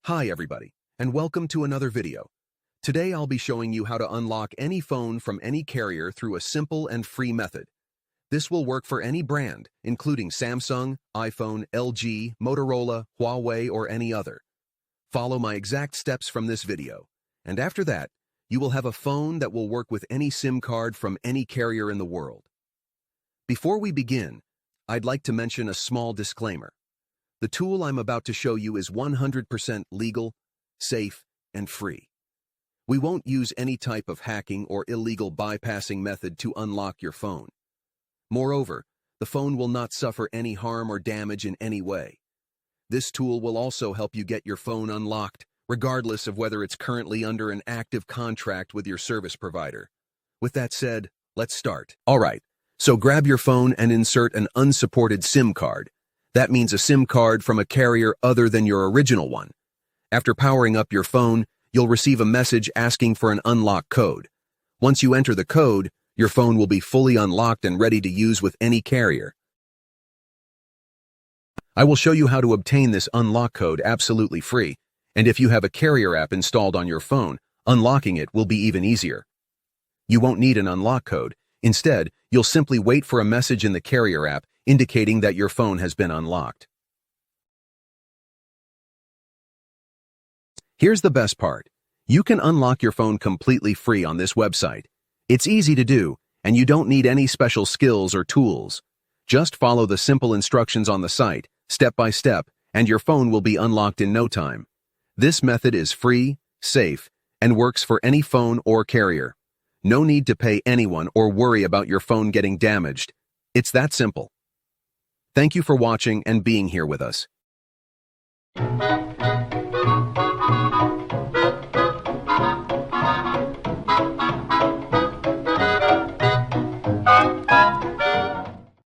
Hi everybody, and welcome to another video. Today I'll be showing you how to unlock any phone from any carrier through a simple and free method. This will work for any brand, including Samsung, iPhone, LG, Motorola, Huawei, or any other. Follow my exact steps from this video, and after that, you will have a phone that will work with any SIM card from any carrier in the world. Before we begin, I'd like to mention a small disclaimer. The tool I'm about to show you is 100% legal, safe, and free. We won't use any type of hacking or illegal bypassing method to unlock your phone. Moreover, the phone will not suffer any harm or damage in any way. This tool will also help you get your phone unlocked, regardless of whether it's currently under an active contract with your service provider. With that said, let's start. Alright, so grab your phone and insert an unsupported SIM card. That means a SIM card from a carrier other than your original one. After powering up your phone, you'll receive a message asking for an unlock code. Once you enter the code, your phone will be fully unlocked and ready to use with any carrier. I will show you how to obtain this unlock code absolutely free, and if you have a carrier app installed on your phone, unlocking it will be even easier. You won't need an unlock code. Instead, you'll simply wait for a message in the carrier app indicating that your phone has been unlocked. Here's the best part. You can unlock your phone completely free on this website. It's easy to do, and you don't need any special skills or tools. Just follow the simple instructions on the site, step by step, and your phone will be unlocked in no time. This method is free, safe, and works for any phone or carrier. No need to pay anyone or worry about your phone getting damaged. It's that simple. Thank you for watching and being here with us.